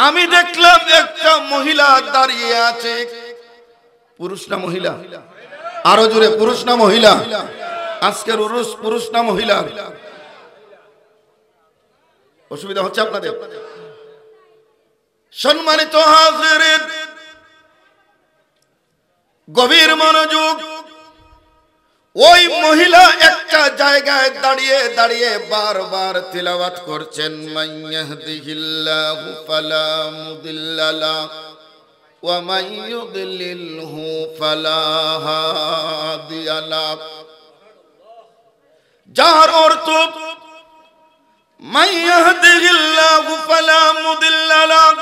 আমি দেখলাম একটা মহিলা দাঁড়িয়ে আছে। পুরুষ না মহিলা? আরো জোরে, পুরুষ না মহিলা? আজকের উরুস পুরুষ না মহিলা? অসুবিধা হচ্ছে আপনাদের? সম্মানিত হাজিরিন, গভীর মনোযোগ। ওই মহিলা একটা জায়গায় দাঁড়িয়ে দাঁড়িয়ে বারবার তিলাওয়াত করছেন, মাইয়াহদিহিল্লাহু ফালা মুদিল্লা লাহু ওয়া মান ইউদ্লিলহু ফালা হাদিয়া লাহু। যার অর্থ মাইয়াহদিহিল্লাহু ফালা মুদিল্লা লাহু,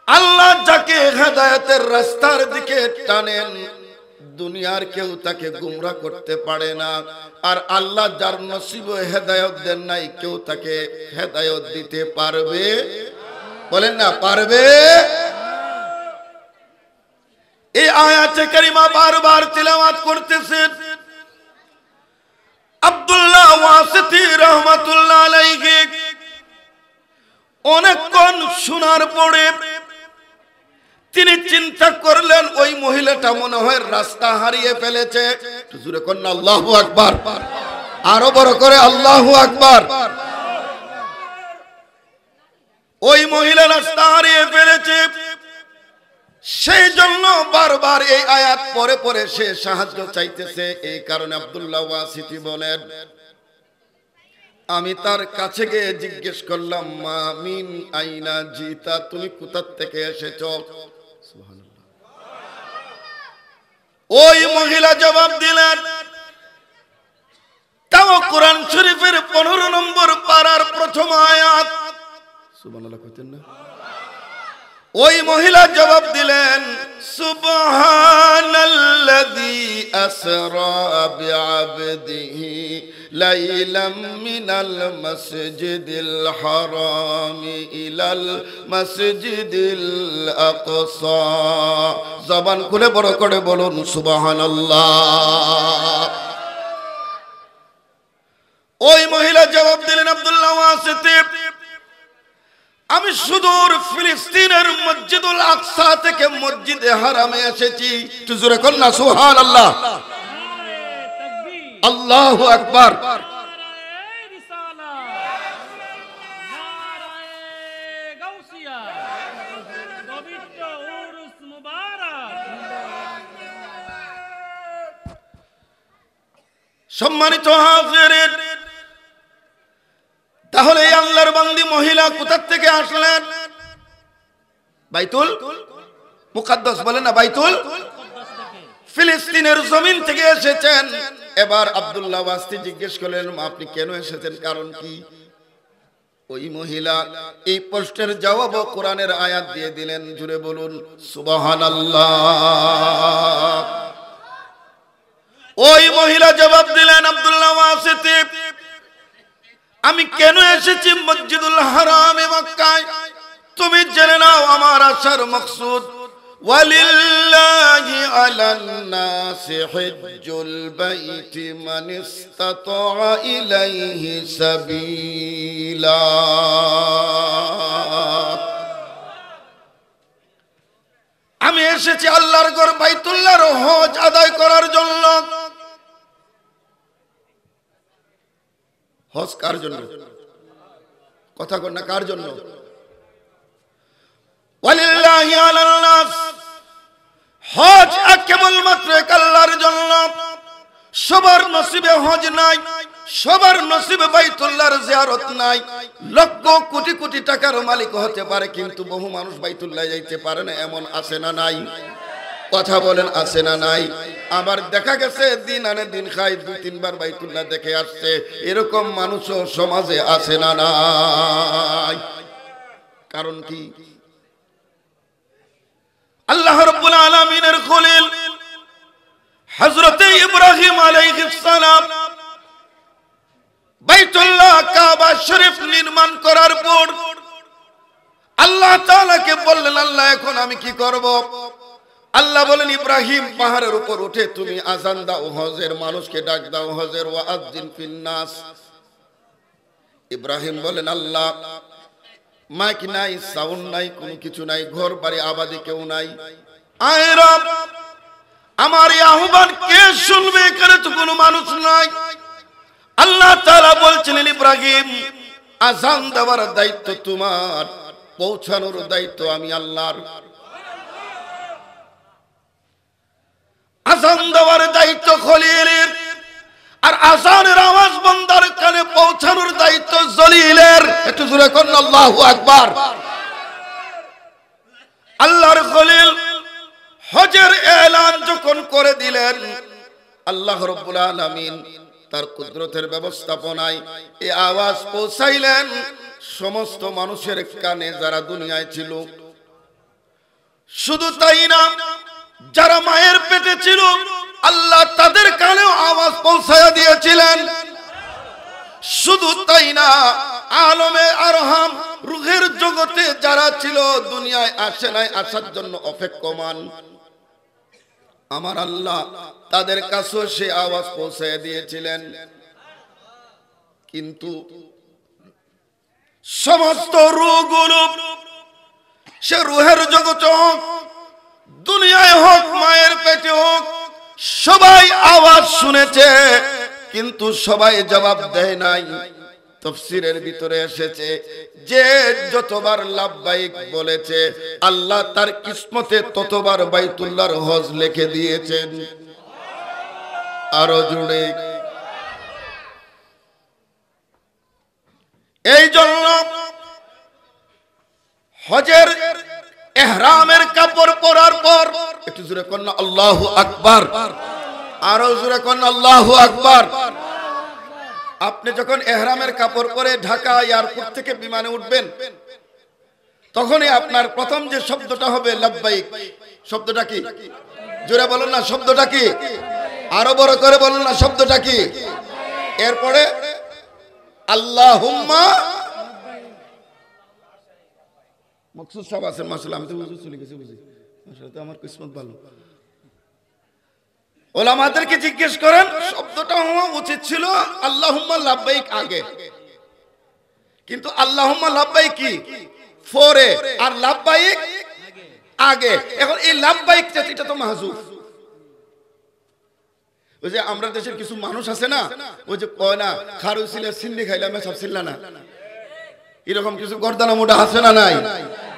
আল্লাহ যাকে হেদায়েতের রাস্তার দিকে টানেন দুনিয়ার কেউ তাকে গুমরাহ করতে পারে না। আর আল্লাহ যার নসিবে হেদায়েত দেন নাই কেউ তাকে হেদায়েত দিতে পারবে? বলেন না, পারবে? এই আয়াতে কারিমা বারবার তিলাওয়াত করতেছেন আব্দুল্লাহ ওয়াসিতি রাহমাতুল্লাহ আলাইহি। অনেকক্ষণ শোনার পরে তিনি চিন্তা করলেন ওই মহিলাটা মনে হয় রাস্তা হারিয়ে ফেলেছে। জোরে কন্যা আল্লাহু আকবার, আরো বড় করে আল্লাহু আকবার। ওই মহিলা রাস্তা হারিয়ে ফেলেছে, সেই জন্য বারবার এই আয়াত পরে পরে সে সাহায্য চাইতেছে। এই কারণে আব্দুল্লাহ ওয়াসিতি বলেন, আমি তার কাছে গিয়ে জিজ্ঞেস করলাম, মা মিন আইনা জিতা, তুমি কোথা থেকে এসেছো? ওই মহিলা জবাব দিলেন, তাও কোরআন শরীফের 15 নম্বর পারার প্রথম আয়াত। সুবহানাল্লাহ কইতেন না? ওই মহিলা জবাব দিলেন, সুবহানাল্লাযী আসরা বিআবদিহি লাইলাম মিনাল মাসজিদিল হারামি ইলাল মাসজিদিল আকসা। জবান খুলে বড় করে বলুন সুবহানাল্লাহ। ওই মহিলা জবাব দিলেন, আব্দুল্লাহ ওয়াসিতি, আমি সুদূর ফিলিস্তিনের মসজিদুল আকসা থেকে মসজিদে হারামে এসেছি। একটু জোরে কর না সুবহানাল্লাহ, আল্লাহু আকবার। সম্মানিত হাজিরিন, তাহলে এই আল্লাহর বান্দি মহিলা কোথা থেকে আসলেন? বাইতুল মুকাদ্দাস, বলেন না, বাইতুল ফিলিস্তিনের জমিন থেকে এসেছেন। এবার আব্দুল্লাহ ওয়াসিতি জিজ্ঞেস করলেন, আপনি কেন এসেছেন, কারণ কি? ওই মহিলা এই প্রশ্নের জবাব কোরআনের আয়াত দিয়ে দিলেন। জুড়ে বলুন সুবহানাল্লাহ। ওই মহিলা জবাব দিলেন, আব্দুল্লাহ ওয়াসিতি, আমি কেন এসেছি মসজিদুল হারামে মক্কায়, তুমি জেনে নাও আমার আসার মাকসুদ। ওয়ালিল্লাহি আলান নাসি হিজ্জুল বাইতি মান ইসতাতা ইলাইহি সাবিলা। আমি এসেছি আল্লাহর ঘর বাইতুল্লাহর হজ আদায় করার জন্য। হজ কার জন্য? কথা কর না, কার জন্য? ওয়ালিল্লাহি আলান নাস, হজ কেবলমাত্র আল্লাহর জন্য। সবার নসিবে হজ নাই, সবার নসিবে বাইতুল্লাহর জিয়ারত নাই। লক্ষ কোটি কোটি টাকার মালিক হতে পারে, কিন্তু বহু মানুষ বাইতুল্লাহ যাইতে পারে না, এমন আছে না নাই? কথা বলেন, আছে না নাই? আবার দেখা গেছে দিন আনে দিন খাই, 2-3 বার বাইতুল্লাহ দেখে আসছে, এরকম মানুষও সমাজে আছে না নাই? কারণ কি? আল্লাহ রাব্বুল আলামিনের খলিল হযরত ইব্রাহিম আলাইহিস সালাম বাইতুল্লাহ কাবা শরীফ নির্মাণ করার পর আল্লাহ তাআলাকে বললেন, আল্লাহ এখন আমি কি করব? আল্লাহ বলেন, ইব্রাহিম পাহাড়ের উপর উঠে তুমি আযান দাও, হজের মানুষকে ডাক দাও, হজের ওয়াজ্জিন ফিন নাস। ইব্রাহিম বলেন, আল্লাহ মাইক নাই, সাউন্ড নাই, কোনো কিছু নাই, ঘর বাড়ি আবাদি কেউ নাই। আয় রব, আমার এই আহ্বান কে শুনবে? এখানে তো কোনো মানুষ নাই। আল্লাহ তাআলা বলছেন, ইব্রাহিম আযান দেওয়ার দায়িত্ব তোমার, পৌঁছানোর দায়িত্ব আমি আল্লাহর। আযান দেওয়ার দায়িত্ব খলিলের, আর আযানের আওয়াজ বান্দার কানে পৌঁছানোর দায়িত্ব জলিলের। একটু জোরে করুন আল্লাহু আকবার। আল্লাহর খলিল হজের এলান যখন করে দিলেন, আল্লাহ রাব্বুল আলামিন তার কুদরতের ব্যবস্থাপনায় এই আওয়াজ পৌঁছাইলেন সমস্ত মানুষের কানে যারা দুনিয়ায় ছিল। শুধু তাই না, যারা মায়ের পেটে ছিল আল্লাহ তাদের কানেও আওয়াজ পৌঁছায়া দিয়েছিলেন। শুধু তাই না, আলমে আরহাম রূহের জগতে যারা ছিল, দুনিয়ায় আসে নাই, আসার জন্য অপেক্ষমান, আমার আল্লাহ তাদের কাছেও সে আওয়াজ পৌঁছায়া দিয়েছিলেন। কিন্তু সমস্ত রূহগুলো, সে রূহের জগতে হোক, দুনিয়ায় হোক, মায়ের পেটে হোক, সবাই আওয়াজ শুনেছে, কিন্তু সবাই জবাব দেয় নাই। তাফসীরের ভিতরে এসেছে যে যতবার লাব্বাইক বলেছে আল্লাহ তার কিসমতে ততবার বাইতুল্লাহর হজ লিখে দিয়েছেন। আরো জুড়ে, এই জন্য হজের ইহরামের কাপড় পরার পর, একটু জোরে করুন আল্লাহু আকবার, আরো জোরে করুন আল্লাহু আকবার। আপনি যখন ইহরামের কাপড় পরে ঢাকা এয়ারপোর্ট থেকে বিমানে উঠবেন, তখনই আপনার প্রথম যে শব্দটা হবে লাব্বাইক। শব্দটা কি? জোরে বলুন না, শব্দটা কি? আরো বড় করে বলুন না, শব্দটা কি? এরপরে আল্লাহুম্মা, মকসুদ সাহেব আছেন মাশাআল্লাহ, আমি তো বুঝে চলে গেছি, বুঝি মাশাআল্লাহ, আমার কিসমত ভালো। ওলামাদেরকে জিজ্ঞেস করেন, শব্দটা হওয়া উচিত ছিল আল্লাহুম্মা লাব্বাইক আগে, কিন্তু আল্লাহুম্মা লাব্বাইক কি পরে আর লাব্বাইক আগে। এখন এই লাব্বাইক এটা তো মাহজুফ। ওই যে আমরা দেশের কিছু মানুষ আছে না, ওই যে কয় না খারু ছিল সিন্নি খাইলাম সব ছিল না, এরকম কিছু গর্দানা মোটা আছে না নাই,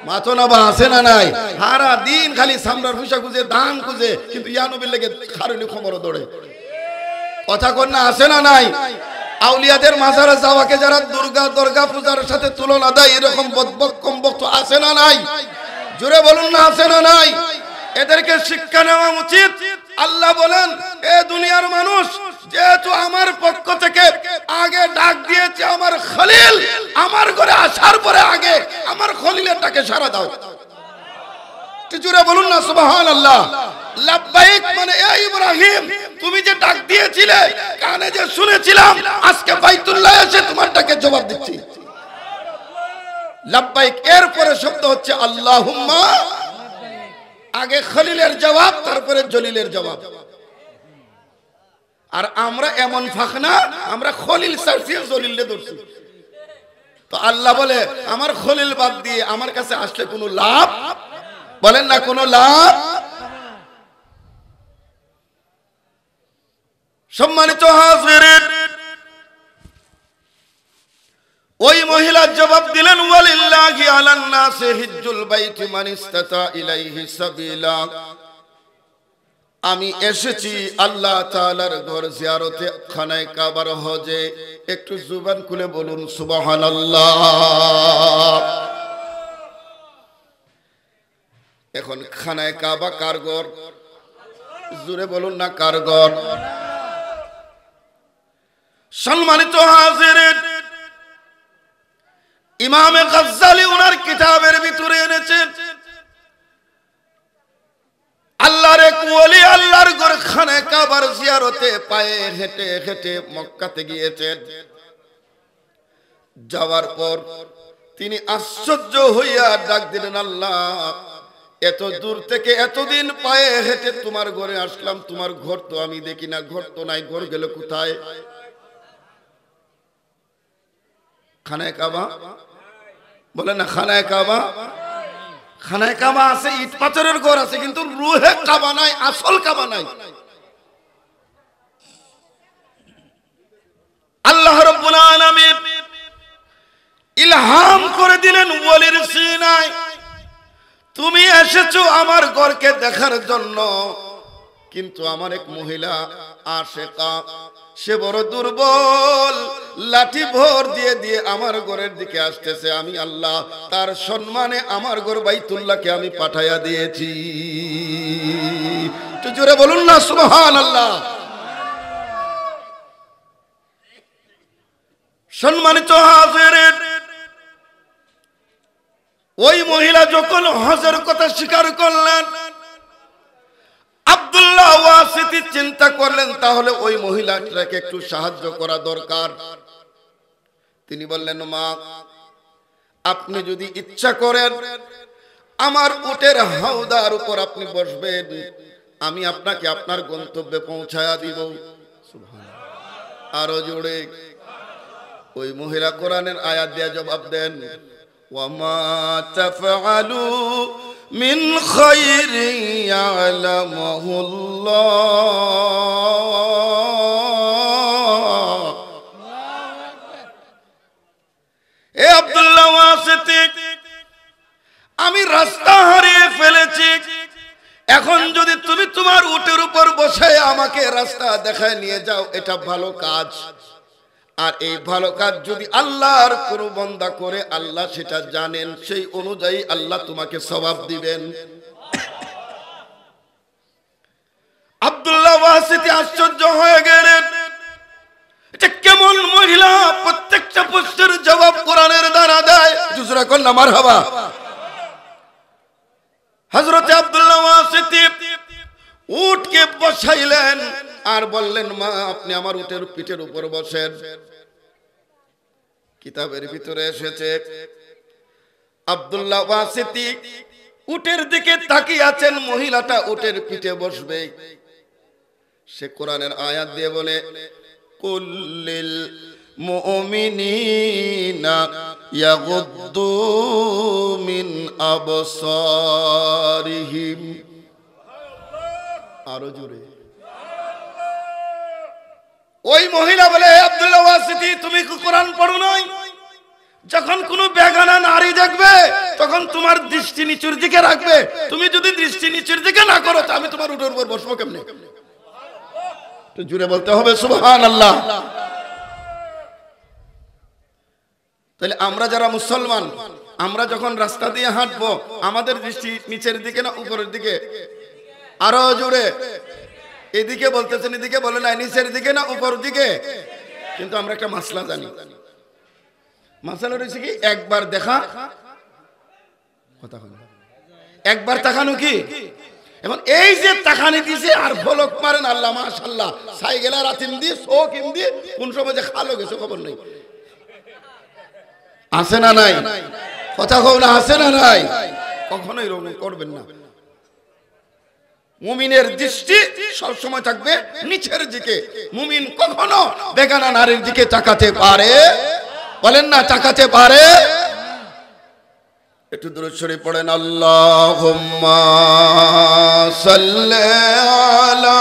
মাথো না বা আছে না নাই, সারা দিন খালি সামরার পয়সা খুঁজে, দান খুঁজে, কিন্তু ইয়া নবীর লেগে খারুনি খবরও দৌড়ে। কথা কর না, আছে না নাই? আউলিয়াদের মাজারে যাওয়াকে যারা দুর্গা পূজার সাথে তুলনা দেয়, এরকম বকবক বক্ত আছে না নাই? জোরে বলুন না, আছে না নাই? এদেরকে শিক্ষা নেওয়া উচিত। আল্লাহ বলেন, এ দুনিয়ার মানুষ, যেহেতু আমার পক্ষ থেকে আগে ডাক দিয়েছে আমার খলিল, আমার ঘরে আসার পরে আগে আমার খলিলের ডাকে সাড়া দাও। জোরে বলুন না সুবহানাল্লাহ। লাব্বাইক মানে এ ইব্রাহিম, তুমি যে ডাক দিয়েছিলে, কানে যে শুনেছিলাম, আজকে বাইতুল্লাহ এসে তোমার ডাকে জবাব দিচ্ছি। লাব্বাইক এরপরে শব্দ হচ্ছে আল্লাহুম্মা, আগে খলিলের জবাব, তারপরে জলিলের জবাব। আর আমরা এমন ফাখনা, আমরা খলিল সারছি, জলিলে ধরছি। তো আল্লাহ বলে, আমার খলিল বাদ দিয়ে আমার কাছে আসলে কোনো লাভ, বলেন না কোনো লাভ। সম্মানিত হাজিরিন, ওই মহিলা জবাব দিলেন, ওয়ালিল্লাহি আলান নাসি হিজ্জুল বাইতি মান ইসতাতা ইলাইহি সাবিলা, আমি এসেছি আল্লাহ তাআলার ঘর জিয়ারতে, খানায়ে কাবার হজে। একটু জুবান খুলে বলুন সুবহানাল্লাহ। এখন খানায়ে কাবা কার ঘর? জোরে বলুন না, কার ঘর? সম্মানিত হাজিরিন, ইমামে গাজ্জালি ওনার কিতাবের ভিতরে এনেছেন, আল্লাহর এক ওলি আল্লাহর ঘর খানায়ে কাবার জিয়ারতে পায়ে হেঁটে হেঁটে মক্কাতে গিয়েছেন। যাওয়ার পর তিনি আশ্চর্য হইয়া ডাক দিলেন, আল্লাহ, এত দূর থেকে এতদিন পায়ে হেঁটে তোমার ঘরে আসলাম, তোমার ঘর তো আমি দেখি না, ঘর তো নাই, ঘর গেল কোথায়? খানায়ে কাবা বলে না খানায় কাবা, খানায় কাবা আছে, ইট পাথরের ঘর আছে, কিন্তু রুহে কাবা নাই, আসল কাবা নাই। আল্লাহ রাব্বুল আলামিন ইলহাম করে দিলেন ওয়ালির সিনায়, তুমি এসেছো আমার ঘরকে দেখার জন্য, কিন্তু আমার এক মহিলা আশেকা, সে বড় দুর্বল, লাঠি ভর দিয়ে দিয়ে আমার ঘরের দিকে আসতেছে। আমি আল্লাহ তার সম্মানে আমার ঘর বাইতুল্লাহকে আমি পাঠাইয়া দিয়েছি। একটু জোরে বলুন না সুবহানাল্লাহ। সম্মানিত হাজিরিন, ওই মহিলা যখন হজের কথা স্বীকার করলেন, আব্দুল্লাহ ওয়াসিতি চিন্তা করলেন তাহলে ওই মহিলাটাকে একটু সাহায্য করা দরকার। তিনি বললেন, মা আপনি যদি ইচ্ছা করেন আমার উটের হাওদার উপর আপনি বসবেন, আমি আপনাকে আপনার গন্তব্যে পৌঁছায়া দিব। সুবহানাল্লাহ। আরো জোরে। ওই মহিলা কোরআনের আয়াত দিয়ে জবাব দেন, ওয়ামা তাফআলু মিন খায়রিন ইয়ালামুহুল্লাহ। এ আব্দুল্লাহ ওয়াসিতি, আমি রাস্তা হারিয়ে ফেলেছি, এখন যদি তুমি তোমার উটের উপর বসে আমাকে রাস্তা দেখায় নিয়ে যাও, এটা ভালো কাজ। আর এই ভালো কাজ যদি আল্লাহর কোন বান্দা করে, আল্লাহ সেটা জানেন, সেই অনুযায়ী আল্লাহ তোমাকে সওয়াব দিবেন। আব্দুল্লাহ ওয়াসিতি আশ্চর্য হয়ে গেলেন, এটা কেমন মহিলা, প্রত্যেকটা প্রশ্নের জবাব কোরআনের দ্বারা দেয়। দুসরা কন্যা মারহাবা। হযরত আব্দুল্লাহ ওয়াসিতি উটকে বসাইলেন আর বললেন, মা আপনি আমার উটের পিঠের উপর বসেন। কিতাবের ভিতরে এসেছে আব্দুল্লাহ ওয়াসিতি উটের দিকে তাকিয়ে আছেন, মহিলাটা উটের পিঠে বসবে। সে কোরআনের আয়াত দিয়ে বলে, কুল্লিল মুমিনিনা ইয়াগুদ্দু মিন আবসারিহিম। আরো জোরে। ওই মহিলা বলে, আব্দুল্লাহ ওয়াসিতি তুমি কি কোরআন পড়ো নাই? যখন কোন বেগানা নারী দেখবে তখন তোমার দৃষ্টি নিচের দিকে রাখবে, তুমি যদি দৃষ্টি নিচের দিকে না করো তো আমি তোমার উটের উপর বসবো কেমনে? তো জুড়ে বলতে হবে সুবহানাল্লাহ। তাহলে আমরা যারা মুসলমান, আমরা যখন রাস্তা দিয়ে হাঁটবো আমাদের দৃষ্টি নিচের দিকে না উপরের দিকে? আরো জোরে। এদিকে বলতেছেন, এদিকে বলে না, নিচের দিকে না উপরের দিকে? কিন্তু আমরা একটা মাসলা জানি। মাসলা রয়েছে কি, একবার দেখা, কথা বলে একবার তাকানো কি? এখন এই যে তাকানি দিছে আর ফলক মারেন আল্লাহ মাশাআল্লাহ, সাইগেলা রাতিম দি শোক ইন্দি কোন সময় যে খালো গেছে খবর নেই। আছে না নাই? কথা কও না, আছে না নাই? কখনোই রং করবেন না। মুমিনের দৃষ্টি সব সময় থাকবে নিচের দিকে। মুমিন কখনো বেগানা নারীর দিকে তাকাতে পারে? বলেন না, তাকাতে পারে? একটু দরুদ শরীফ পড়েন, আল্লাহুম্মা সাল্লি আলা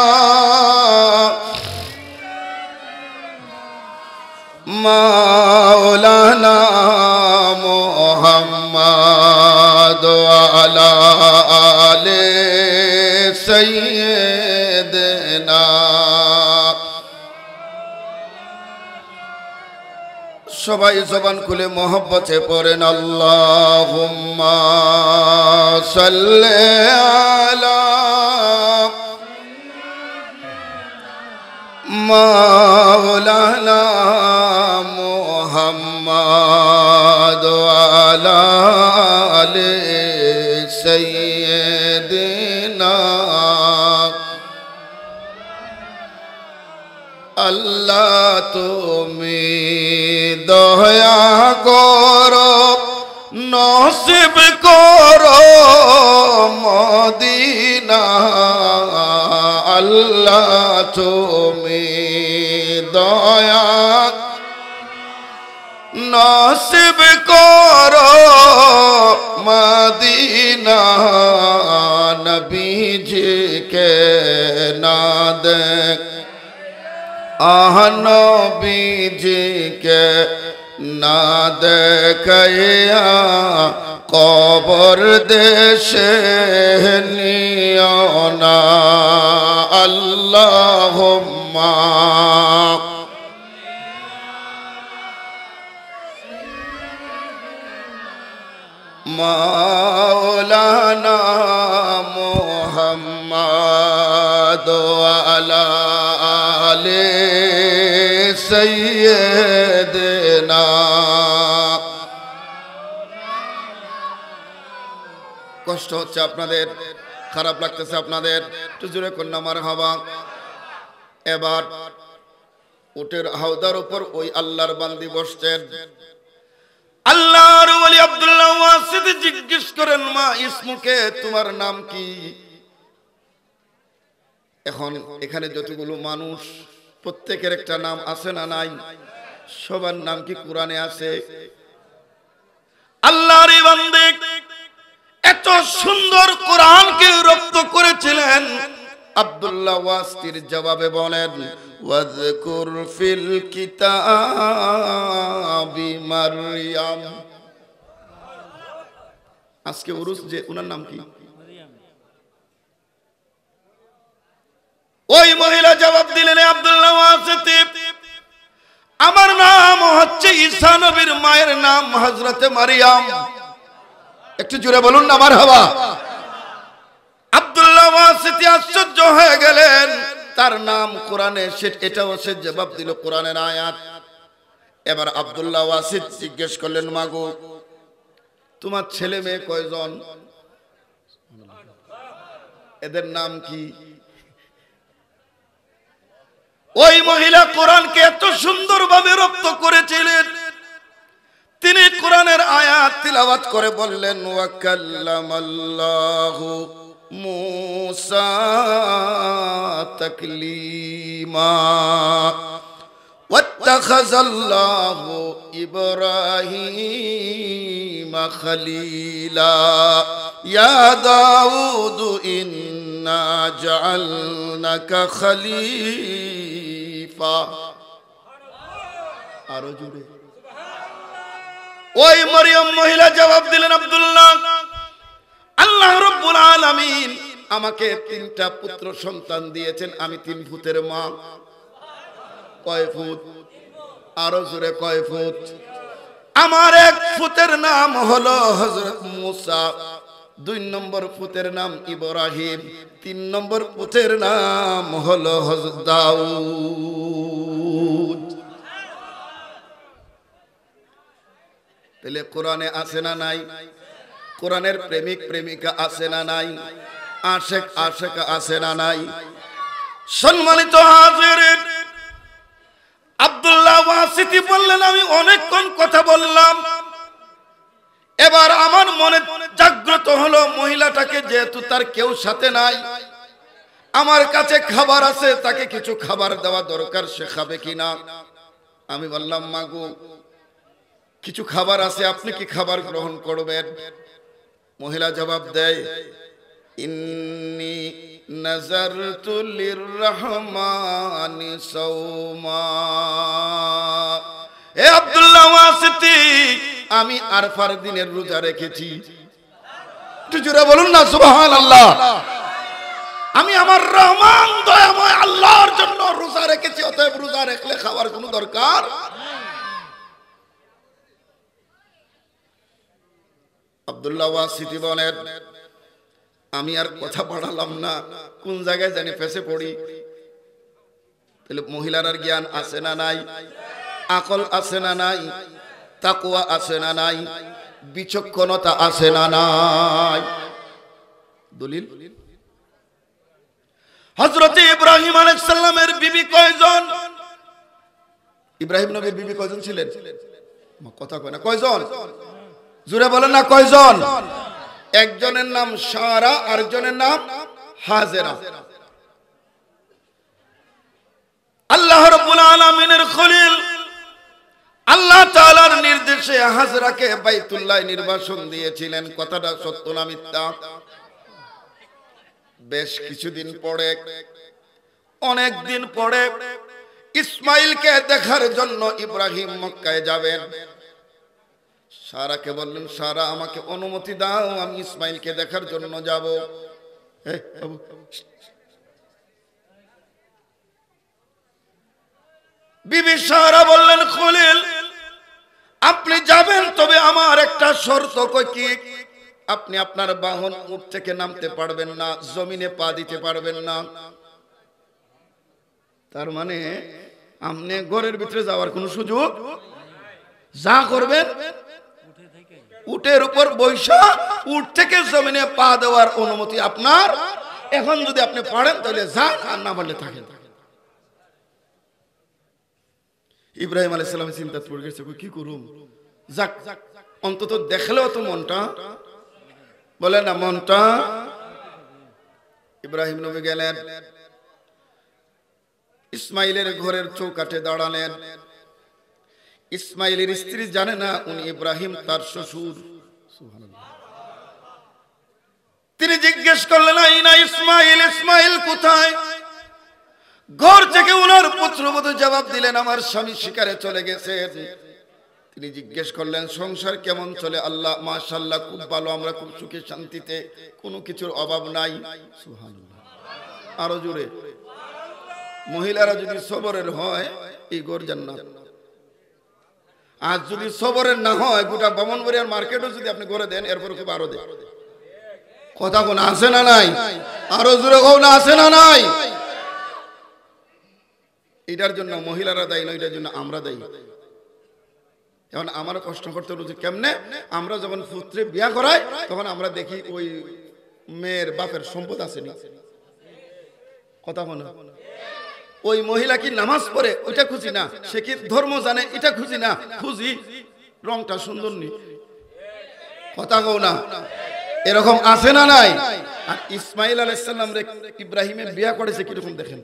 মাওলানা মুহাম্মাদ ওয়া আলা আলি সাইয়্যিদিনা। সবাই জবান খুলে মোহব্বতে পড়েন, আল্লাহুম্মা সাল্লি আলা মাওলানা মুহাম্মাদ ওয়া আলা আলি সাইয়্যিদিনা। আল্লাহ তুমি দয়া করো, নসিব করো মদিনা। আল্লাহ তুমি দয়া নসিব করো मदीना नबी जी के ना देख नबी जी के ना देखया कबर देशे नियो ना अल्लाहुम्मा मौलाना मुहम्मद अला आले सय्यदना। কষ্ট হচ্ছে আপনাদের, খারাপ লাগতেছে আপনাদের, একটু জোরে কন্যা মারহাবা। এবার উটের হাওদার উপর ওই আল্লাহর বান্দি বসছেন। আল্লাহর ওলি আব্দুল্লাহ ওয়াসিদ জিজ্ঞেস করেন, মা ইসমুকে, তোমার নাম কি? এখন এখানে যতগুলো মানুষ প্রত্যেকের একটা নাম আছে না নাই? সবার নাম কি কোরআনে আছে? আল্লাহর বান্দে এত সুন্দর কোরআনকে রপ্ত করেছিলেন। আব্দুল্লাহ ওয়াসির জবাবে বলেন, ওয়াজকুর ফিল কিতাবি মারইয়াম। আজকে উরুস, যে ওনার নাম কি? ওই মহিলা জবাব দিলেন, আব্দুল্লাহ ওয়াসিদ, আমার নাম হচ্ছে ঈসা নবীর মায়ের নাম হযরতে মারিয়াম। একটু জোরে বলুন না মারহাবা। আব্দুল্লাহ ওয়াসিদ আশ্চর্য হয়ে গেলেন, তার নাম কোরআনে, এটাও সে জবাব দিল কোরআনের আয়াত। এবার আব্দুল্লাহ ওয়াসিদ জিজ্ঞেস করলেন, মাগো তোমার ছেলে মেয়ে কয়জন? এদের নাম কি? ওই মহিলা কোরআনকে এত সুন্দরভাবে রপ্ত করেছিলেন, তিনি কোরআনের আয়াত তিলাওয়াত করে বললেন, ওয়া কাল্লামাল্লাহু মূসা তাকলিমা ওয়াত্তাখাযাল্লাহু ইব্রাহিমা খলীলা ইয়া দাউদু ইন্না জাআলনাকা খলীফা। আরো জোরে। ওই মরিয়ম মহিলা জবাব দিলেন, আব্দুল্লাহ, আল্লাহ রাব্বুল আলামিন আমাকে 3টা পুত্র সন্তান দিয়েছেন, আমি 3 ফুটের মা। কয় ফুট? আরো জোরে, কয় ফুট? আমার 1 ফুটের নাম হলো হযরত মূসা, 2 নম্বর পুত্রের নাম ইব্রাহিম, 3 নম্বর পুত্রের নাম হলো হযরত দাউদ। তাহলে কোরআনে আছে না নাই? কোরআনের প্রেমিক প্রেমিকা আছে না নাই? আশিক আশিকা আছে না নাই? সম্মানিত হাজিরিন, আব্দুল্লাহ ওয়াসিদ বললেন, আমি অনেকক্ষণ কথা বললাম, এবার আমার মনে জাগ্রত হলো, মহিলাটাকে যেহেতু তার কেউ সাথে নাই, আমার কাছে খাবার আছে, তাকে কিছু খাবার দেওয়া দরকার, সে খাবে কিনা। আমি বললাম, মাগো কিছু খাবার আছে, আপনি কি খাবার গ্রহণ করবেন? মহিলা জবাব দেয়, ইন্নী নাযারতু লিররহমানি সাওমা। হে আব্দুল্লাহ ওয়াসিদ, আমি আরফার দিনের রোজা রেখেছি। একটু জোরে বলুন না সুবহানাল্লাহ। আমি আমার রহমান দয়াময় আল্লাহর জন্য রোজা রেখেছি, অতএব রোজা রাখলে খাওয়ার কোনো দরকার। আব্দুল্লাহ ওয়াসিদ বলেন, আমি আর কথা বাড়ালাম না, কোন জায়গায় জানি ফেসে পড়ি। তাহলে মহিলার আর জ্ঞান আছে না নাই? আকল আছে না নাই? তাকওয়া আছে না নাই? বিচক্ষণতা আছে না নাই? দলিল, হযরত ইব্রাহিম আলাইহিস সালামের বিবি কয়জন? ইব্রাহিম নবীর বিবি কয়জন ছিলেন? কথা কয় না, কয়জন? জোরে বলেন না, কয়জন? একজনের নাম সারা, আরেকজনের নাম হাজেরা। আল্লাহ রাব্বুল আলামিনের খলিল আল্লাহ তাআলার নির্দেশে হাজরাকে বাইতুল্লাহ নির্বাসন দিয়েছিলেন। কথাটা সত্য না মিথ্যা? বেশ কিছুদিন পরে, অনেক দিন পরে ইসমাইলকে দেখার জন্য ইব্রাহিম মক্কায় যাবেন। সারাকে বললেন, সারা আমাকে অনুমতি দাও, আমি ইসমাইলকে দেখার জন্য যাব। বিবি সারা বললেন, খলিল আপনি যাবেন, তবে আমার একটা শর্ত। কি? আপনি আপনার বাহন উট থেকে নামতে পারবেন না, জমিনে পা দিতে পারবেন না। তার মানে আপনি ঘরের ভিতরে যাওয়ার কোনো সুযোগ, যা করবেন উটের উপর বৈশা উট থেকে জমিনে পা দেওয়ার অনুমতি আপনার। এখন যদি আপনি পারেন তাহলে যান, আর না পারলে থাকেন। ইব্রাহিম আলাইহিস সালাম চিন্তা পড়ে গেছে, কি করুম, যাক অন্তত দেখলেও তো মনটা, বলে না মনটা। ইব্রাহিম নবী গেলেন, ইসমাইলের ঘরের চৌকাঠে দাঁড়ালেন। ইসমাইলের স্ত্রী জানে না উনি ইব্রাহিম তার শ্বশুর। তিনি জিজ্ঞেস করলেন, আইনা ইসমাইল, ইসমাইল কোথায়? ঘর থেকে উনার পুত্রবধূ জবাব দিলেন, আমার স্বামী শিকারে চলে গেছেন। তিনি জিজ্ঞেস করলেন, সংসার কেমন চলে? আল্লাহ মাশাআল্লাহ খুব ভালো, আমরা খুব সুখে শান্তিতে, কোনো কিছুর অভাব নাই। সুবহানাল্লাহ। আরো জোরে। মহিলারা যদি সবরের হয় এই ঘর জান্নাত। আর যদি সবরের না হয়, গোটা ব্রাহ্মণবাড়িয়ার মার্কেটও যদি আপনি করে দেন, এরপর খুব আরো দেন। কথা কোন আছে না নাই? আরো জোরে কোন আছে না নাই? এটার জন্য মহিলারা দায়ী নয়, এটার জন্য আমরা দায়ী। এখন আমারও কষ্ট করতে হলো যে কেমনে আমরা যখন পুত্রে বিয়া করাই, তখন আমরা দেখি ওই মেয়ের বাপের সম্পদ আছে না। কথা বল, ওই মহিলা কি নামাজ পড়ে ওইটা খুঁজি না, সে কি ধর্ম জানে এটা খুঁজি না, খুঁজি রংটা সুন্দর নি। কথা কও না, এরকম আছে না নাই? আর ইসমাইল আলাইহিস সালাম রে ইব্রাহিমের বিয়া করেছে কিরকম দেখেন।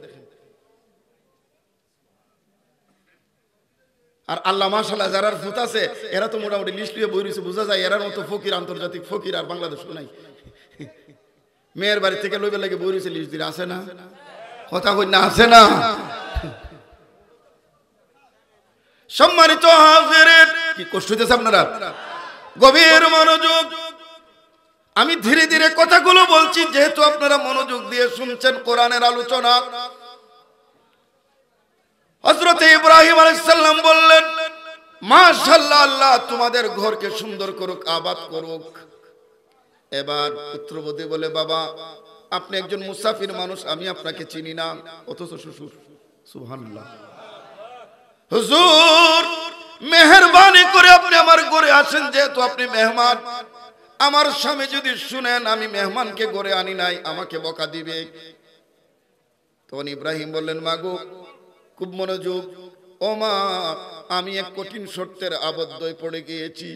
আর আল্লাহ মাশাআল্লাহ যারার ভূত আছে এরা তো মোটামুটি লিস্ট লিয়ে বই রয়েছে, বোঝা যায় এরার মতো ফকির, আন্তর্জাতিক ফকির আর বাংলাদেশ নাই। মেয়ের বাড়ি থেকে লইবে লাগে বই রয়েছে লিস্ট দিয়ে, আছে না? কথা কই না, আছে না? সম্মানিত হাজিরিন, কি কষ্ট হইতেছে আপনারা? গভীর মনোযোগ। আমি ধীরে ধীরে কথাগুলো বলছি, যেহেতু আপনারা মনোযোগ দিয়ে শুনছেন কোরআনের আলোচনা। হযরত ইব্রাহিম আলাইহিস সালাম বললেন, মাশাআল্লাহ, আল্লাহ তোমাদের ঘরকে সুন্দর করুক, আবাদ করুক। এবার পুত্রবধূ বলে, বাবা আপনি একজন মুসাফির মানুষ, আমি আপনাকে চিনি না, অথচ শ্বশুর। সুবহানাল্লাহ। হুজুর মেহেরবানি করে আপনি আমার ঘরে আসেন, যেহেতু আপনি মেহমান। আমার স্বামী যদি শুনেন আমি মেহমানকে ঘরে আনি নাই, আমাকে বকা দিবে। তখন ইব্রাহিম বললেন, মাগো খুব মনোযোগ, ও মা আমি এক কঠিন শর্তের আবদ্ধ হয়ে পড়ে গিয়েছি।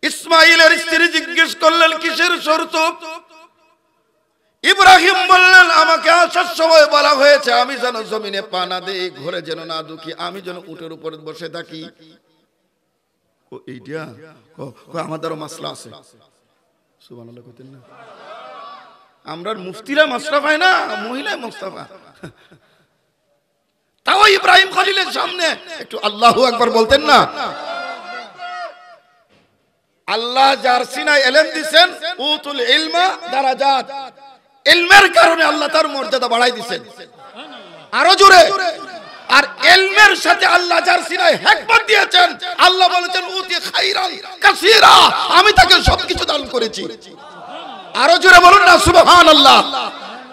ইসমাইলের স্ত্রী জিজ্ঞেস করলেন, কিসের শর্ত? ইব্রাহিম বললেন, আমাকে আসার সময় বলা হয়েছে আমি যেন জমিনে পা না দেই, ঘরে যেন না ঢুকি, আমি যেন উটের উপর বসে থাকি। ও এইটা আমাদেরও মাসলা আছে। সুবহানাল্লাহ কইতেন না? আমরার মুফতিরা মাসলা পায় না, মহিলা মুস্তাফা। তাও ইব্রাহিম খলিলের সামনে একটু আল্লাহু আকবার বলতেন না? আল্লাহ যার সিনায় ইলম দিবেন, উতুল ইলমা দারাজাত, ইলমের কারণে আল্লাহ তার মর্যাদা বাড়াই দিবেন। আরো জোরে। আর ইলমের সাথে আল্লাহ যার সিনায় হিকমত দিয়েছেন, আল্লাহ বলেছেন উতি খাইরান কাসীরা, আমি তাকে সবকিছু দান করেছি। আরো জোরে বলুন না সুবহানাল্লাহ।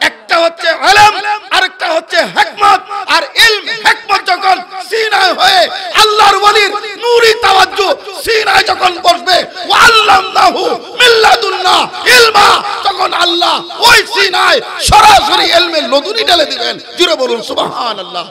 একটা হচ্ছে ইলম, আরেকটা হচ্ছে হিকমত। আর ইলম হিকমত যখন সিনায় হয়ে আল্লাহর ওলির নূরি তাওয়াজ্জু সিনায় যখন বসবে, ওয়া আল্লামনাহু মিল্লাদুন্না ইলমা, তখন আল্লাহ ওই সিনায় সরাসরি ইলমের লদুনি ঢেলে দিবেন। জোরে বলুন সুবহানাল্লাহ।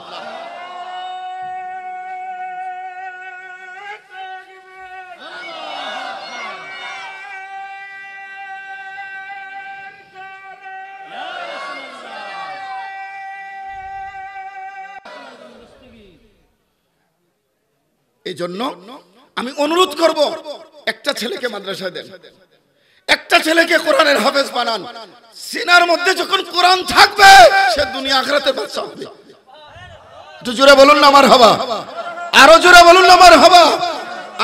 এই জন্য আমি অনুরোধ করব, একটা ছেলেকে মাদ্রাসায় দেন, একটা ছেলেকে কোরআনের হাফেজ বানান। সিনার মধ্যে যখন কোরআন থাকবে সে দুনিয়া আখিরাতের বাদশা হবে। একটু জোরে বলুন না মারহাবা, আরো জোরে বলুন না মারহাবা।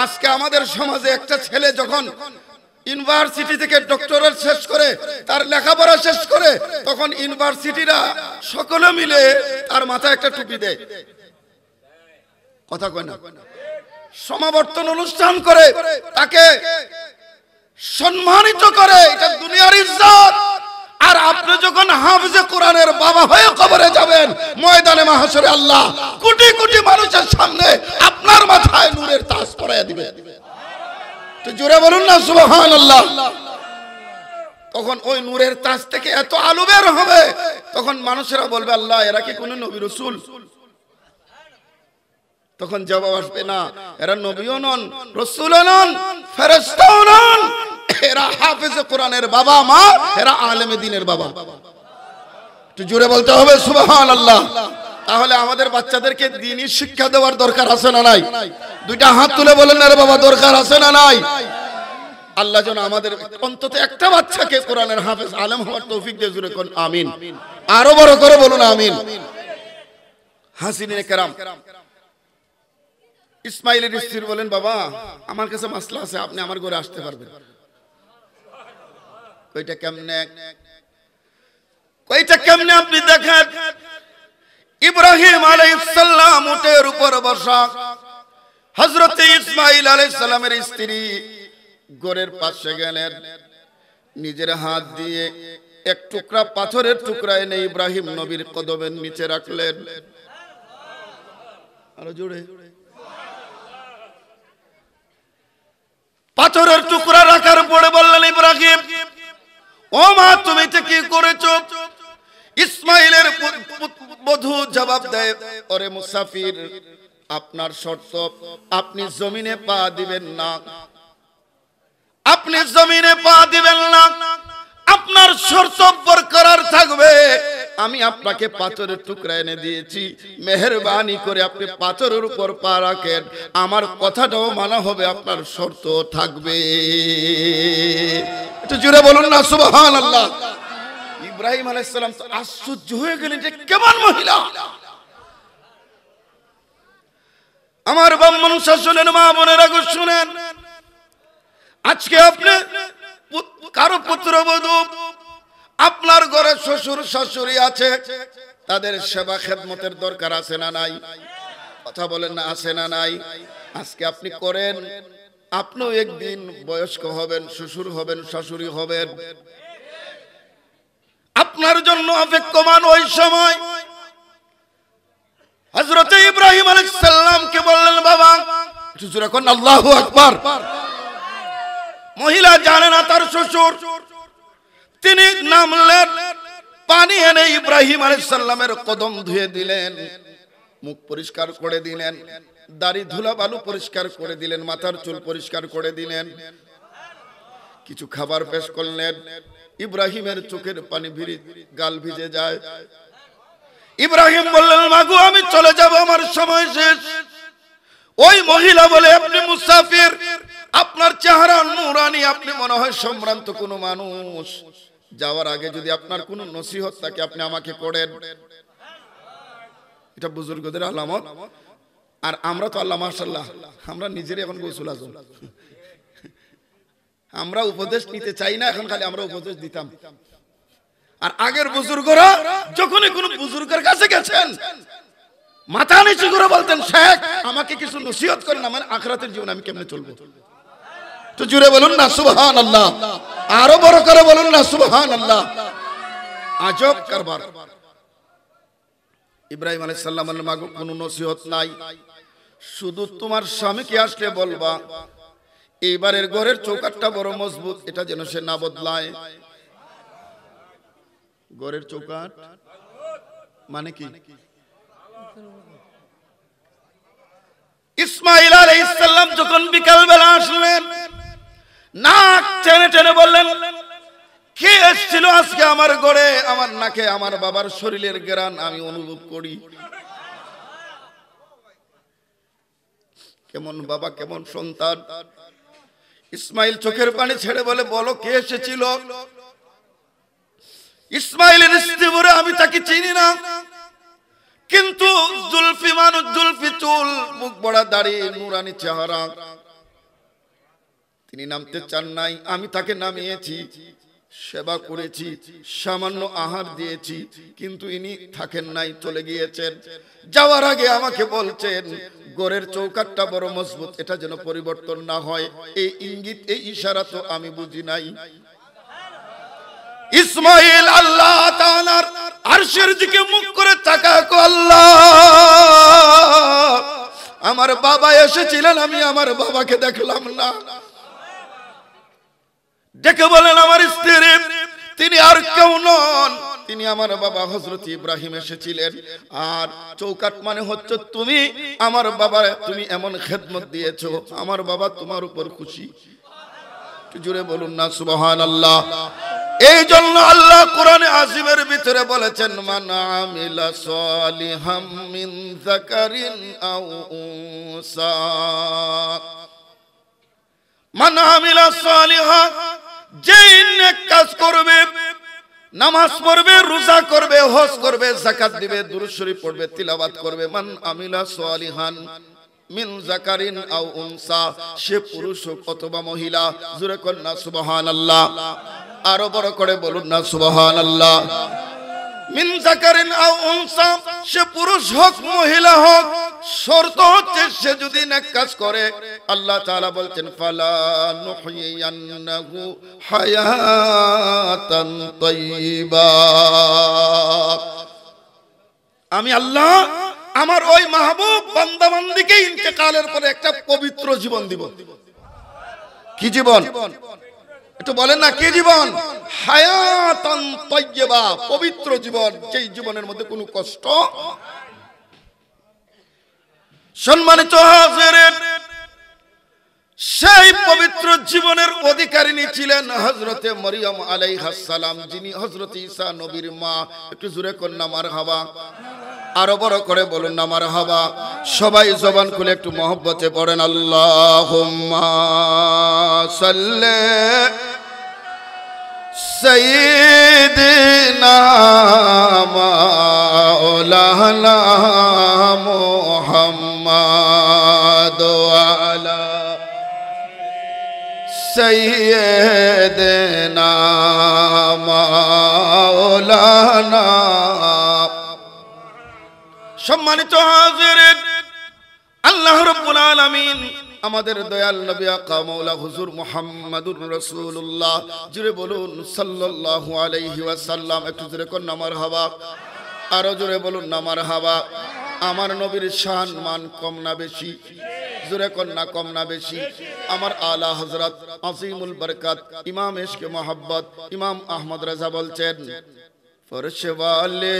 আজকে আমাদের সমাজে একটা ছেলে যখন ইউনিভার্সিটি থেকে ডক্টরেট শেষ করে, তার লেখাপড়া শেষ করে, তখন ইউনিভার্সিটিরা সকলে মিলে তার মাথায় একটা টুপি দেয়, কথা কয় না, সমাবর্তন অনুষ্ঠান করে, তাকে সম্মানিত করে, এটা দুনিয়ার ইজ্জত। আর আপনি যখন হাফেজে কোরআনের বাবা হয়ে কবরে যাবেন, ময়দানে মাহশরে আল্লাহ কোটি কোটি মানুষের সামনে আপনার মাথায় নূরের তাজ পরাইয়া দিবে। তো জোরে বলুন না সুবহানাল্লাহ। তখন ওই নূরের তাজ থেকে এত আলো বের হবে, তখন মানুষেরা বলবে আল্লাহ এরা কি কোন নবী রাসূল? তখন জবাব আসবে না, এরা নবীও নন, রাসূলও নন, ফেরেশতাও নন, এরা হাফেজে কোরআনের বাবা মা, এরা আলেমে দ্বীনের বাবা। একটু জোরে বলতে হবে সুবহানাল্লাহ। তাহলে আমাদের বাচ্চাদেরকে দ্বীনি শিক্ষা দেওয়ার দরকার আছে না নাই? দুইটা হাত তুলে বলেন না রে বাবা, দরকার আছে না নাই? আল্লাহ যেন আমাদের অন্তত একটা বাচ্চাকে কোরআনের হাফেজ আলেম হওয়ার তৌফিক দিয়ে, জোরে কোন আমিন। আরো বড় করে বলুন আমিন। হাসিনে কেরাম, ইসমাইলের স্ত্রী বলেন বাবা আমার কাছে মাসলা আছে, আপনি আমার ঘরে আসতে পারবেন। কইটা কেমনে, কইটা কেমনে আপনি দেখেন। ইব্রাহিম আলাইহিস সালাম উটের উপর বসা, হযরত ইসমাইল আলাইহিস সালামের স্ত্রী ঘরের পাশে গেলেন, নিজের হাত দিয়ে এক টুকরা পাথরের টুকরা এনে ইব্রাহিম নবীর কদমের নিচে রাখলেন। আরো জোরে, পাথরের টুকরা রাখার পরে বললেন ইব্রাহিম, ও মা তুমি এটা কি করেছো? ইসমাইলের বধূ জবাব দেয়, ওরে মুসাফির, আপনার শর্ত আপনি জমিনে পা দিবেন না, আপনি জমিনে পা দিবেন না, আপনার শর্ত বরকরার থাকবে। আমি আপনাকে পাথরের টুকরা এনে দিয়েছি, মেহেরবানি করে আপনি পাথরের উপর পা রাখেন, আমার কথাটাও মানা হবে, আপনার শর্ত থাকবে। একটু জোরে বলুন না সুবহানাল্লাহ। ইব্রাহিম আলাইহিস সালাম তো আশ্চর্য হয়ে গেলেন, যে কেমন মহিলা। আমার ব্রাহ্মণ শাসনের মা বোনেরা গো শুনেন, আজকে আপনি কারো পুত্রবধূ, আপনার ঘরে শ্বশুর শাশুড়ি আছে, তাদের সেবা খেদমতের দরকার আছে না নাই? কথা বলেন না, আছে না নাই? আজকে আপনি করেন, আপনিও একদিন বয়স্ক হবেন, শ্বশুর হবেন, শাশুড়ি হবেন, আপনার জন্য অপেক্ষমান। ওই সময় হযরত ইব্রাহিম আলাইহিস সালামকে বললেন বাবা, শ্বশুর এখন আল্লাহু আকবার। মহিলা জানে না তার শ্বশুর, তিনি নামলেন, পানি এনে ইব্রাহিম আলাইহিস সালামের কদম ধুয়ে দিলেন, মুখ পরিষ্কার করে দিলেন, দাড়ি ধুলা বালু পরিষ্কার করে দিলেন, মাথার চুল পরিষ্কার করে দিলেন, কিছু খাবার পেশ করলেন। ইব্রাহিমের চোখের পানি ভিজে, গাল ভিজে যায়। ইব্রাহিম বললেন মাগো আমি চলে যাব, আমার সময় শেষ। ওই মহিলা বলে আপনি মুসাফির, আপনার চেহারা নূরানি, আপনি মনে হয় সম্ভ্রান্ত কোনো মানুষ, যাওয়ার আগে যদি আপনার কোনো নসিহত থাকে আপনি আমাকে করেন। এটা বুজুর্গদের আলামত। আর আমরা তো আল্লাহ মাশাআল্লাহ, আমরা নিজেরই এখন গোসল আজম, আমরা উপদেশ নিতে চাই না, এখন খালি আমরা উপদেশ দিতাম। আর আগের বুজুর্গরা যখনই কোনো বুজুর্গের কাছে গেছেন, মাথা নিচু করে বলতেন শেখ আমাকে কিছু নসিহত করেন, আমার আখিরাতের জীবন আমি কেমনে চলবো। তো জুড়ে বলুন না সুবহানাল্লাহ, আরো বড় করে বলুন না সুবহানাল্লাহ। আজব কারবার। ইব্রাহিম আলাইহিস সালাম বললেন মাগো কোনো নসিহত নাই, শুধু তোমার স্বামীকে আসলে বলবা এইবারের ঘরের চৌকাঠটা বড় মজবুত, এটা যেন সে না বদলায়। ঘরের চৌকাঠ মানে কি? ইসমাইল আলাইহিস সালাম যখন বিকাল বেলা আসলেন, নাক টেনে টেনে বললেন কে এসেছিল আজকে আমার ঘরে? আমার নাকে আমার বাবার শরীরের ঘ্রাণ আমি অনুভব করি। কেমন বাবা কেমন সন্তান। ইসমাইল চোখের পানি ছেড়ে বলে, বলো কে এসেছিল? ইসমাইলের স্ত্রী বলে, আমি তাকে চিনি না, কিন্তু জুলফি মানুষ, জুলফি চুল, মুখ বড়া দাড়ি, নুরানি চেহারা, তিনি নামতে চান নাই, আমি তাকে নামিয়েছি, সেবা করেছি, সামান্য আহার দিয়েছি, কিন্তু ইনি থাকেন নাই, চলে গিয়েছেন। যাওয়ার আগে আমাকে বলছেন গোরের চৌকাঠটা বড় মজবুত, এটা যেন পরিবর্তন না হয়। এই ইঙ্গিত, এই ইশারা তো আমি বুঝি নাই। ইসমাইল আল্লাহ তাআলার আরশের দিকে মুখ করে তাকাকো, আল্লাহ আমার বাবা এসেছিলেন, আমি আমার বাবাকে দেখলাম না। ডেকে বলেন, আমার স্ত্রী, তিনি আর কেউ নন, তিনি আমার বাবা হযরত ইব্রাহিম এসেছিলেন। আর চৌকাঠ মানে হচ্ছে তুমি আমার বাবা, তুমি এমন খেদমত দিয়েছো, আমার বাবা তোমার উপর খুশি। জোরে বলুন না সুবহানাল্লাহ। এই জন্য আল্লাহ কোরআনে আজিমের ভিতরে বলেছেন, মান আমিলা সালিহাম মিন যাকারিন আও উনসা, মান আমিলা সালিহা, যেই নেক কাজ করবে, নামাজ পড়বে, রোজা করবে, হজ করবে, যাকাত দিবে, দুরূদ শরীফ পড়বে, তিলাওয়াত করবে, মান আমিলা সালিহান মিন যাকারিন আও উনসা, সে পুরুষ হোক অথবা মহিলা। জোরে কর না সুবহানাল্লাহ, আরো বড় করে বলুন না সুবহানাল্লাহ। মিন যাকারিন আও উনসা, সে পুরুষ হোক মহিলা হোক, শর্ত হচ্ছে সে যদি নেক কাজ করে, আল্লাহ তাআলা বলছেন ফালা নুহয়িয়ান্নাহু হায়াতান তাইয়্যিবা, আমি আল্লাহ আমার ওই মাহবুব বান্দা বান্দীকে ইন্তেকালের পরে একটা পবিত্র জীবন দিব। কি জীবন? একটু বলেন না, কি জীবন? হায়াতান তাইয়্যিবা, পবিত্র জীবন, যেই জীবনের মধ্যে কোনো কষ্ট। সম্মানিত হাজিরিন, সেই পবিত্র জীবনের অধিকারিণী ছিলেন হযরতে মরিয়ম আলাইহিস সালাম, যিনি হযরত ঈসা নবীর মা। একটু জোরে কর না মারহাবা, আরো বড় করে বলুন না মারহাবা। সবাই জবান খুলে একটু মহব্বতে পড়েন আল্লাহুম্মা সাল্লি সাইয়্যিদিনা মাওলানা মুহাম্মাদ ওয়া আলা সাইয়্যিদিনা মাওলানা। সম্মানিত হাজিরিন, আল্লাহ রাব্বুল আলামিন আমাদের দয়াল নবী আকা মাওলা হুজুর মুহাম্মাদুর রাসূলুল্লাহ, জোরে বলুন সাল্লাল্লাহু আলাইহি ওয়াসাল্লাম। একটু জোরে কোন না মারহাবা, আরো জোরে বলুন না মারহাবা। আমার নবীর শান মান কম না বেশি? জোরে কোন না কম না বেশি? আমার আলা হযরত আজিমুল বরকত ইমাম ইশকে মোহাব্বত ইমাম আহমদ রাজা বলছেন, ফরশ ওয়ালে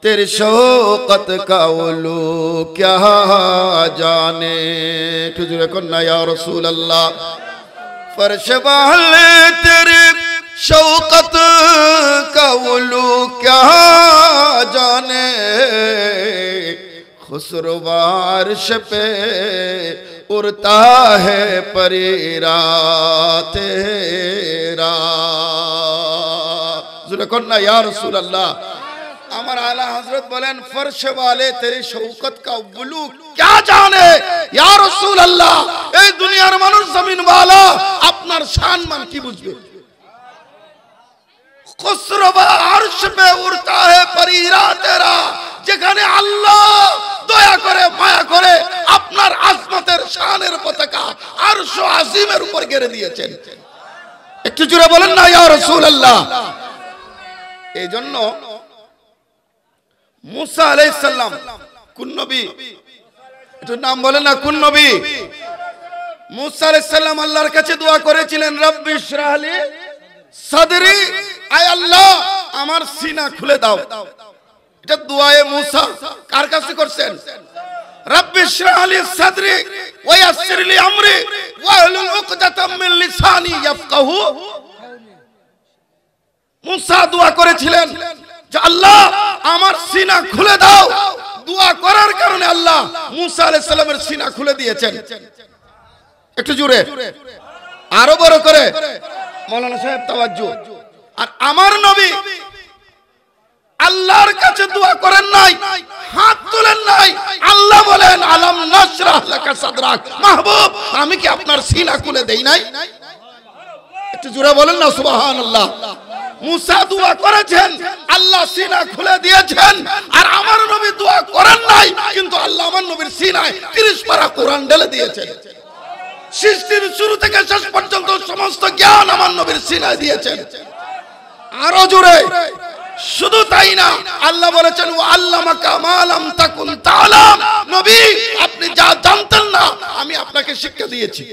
तेरी शौकत का उलू क्या जाने, तुझे कन्ना या रसूल अल्लाह। फर्श वाले तेरी शौकत का उलू क्या जाने, खुसरो बारिश पे उड़ता है परीरा तेरा। तुझे कन्ना या रसूल अल्लाह। আমার আলা হযরত বলেন, ফরশ वाले तेरी शौकत का बुलू क्या जाने या रसूल अल्लाह। এই দুনিয়ার মানুষ জমিন वाला আপনার শান মান কি বুঝবে? খুসরবা আরশ पे उड़ता है परीरा तेरा, যেখানে আল্লাহ দয়া করে মায়া করে আপনার আজমতের শানের পতাকা আরশ আজিমের উপর গেড়ে দিয়েছেন। একটু জোরে বলেন না ইয়া রাসূল আল্লাহ। এইজন্য মুসা আলাইহিস সালাম কোন নবী? একটু নাম বলেন না, কোন নবী? মুসা আলাইহিস সালাম আল্লাহর কাছে দোয়া করেছিলেন, রব্বি ইশরাহ লি সাদরি, আয় আল্লাহ আমার সিনা খুলে দাও। এটা দোয়ায়ে মুসা কার কাছে করছেন? রব্বি ইশরাহ লি সাদরি ওয়া ইয়াসসির লি আমরি ওয়াহলুল উকদাতাম মিন লিসানি ইয়াফকাহু। মুসা দোয়া করেছিলেন যে আল্লাহ আমার সিনা খুলে দাও, দোয়া করার কারণে আল্লাহ মুসা আলাইহিস সালামের সিনা খুলে দিয়েছেন। একটু জোরে আরো বড় করে মাওলানা সাহেব তাওয়াজ্জু। আর আমার নবী আল্লাহর কাছে দোয়া করেন নাই, হাত তুলেন নাই, আল্লাহ বলেন আলাম নাশরাহ লাকা সাদরাক, মাহবুব আমি কি আপনার সিনা খুলে দেই নাই? একটু জোরে বলেন না সুবহানাল্লাহ। মুসা দোয়া করেছেন, আল্লাহ সিনা খুলে দিয়েছেন। আর আমার নবী দোয়া করেন নাই, কিন্তু আল্লাহ আমার নবীর সিনায় 30 পারা কোরআন ঢেলে দিয়েছেন। সৃষ্টির শুরু থেকে শেষ পর্যন্ত সমস্ত জ্ঞান আমার নবীর সিনায় দিয়েছেন। আরো জোরে। শুধু তাই না, আল্লাহ বলেছেন ওয়া আল্লামাকা মা লাম তাকুন তাআলাম, নবী আপনি যা জানতেন না আমি আপনাকে শিক্ষা দিয়েছি।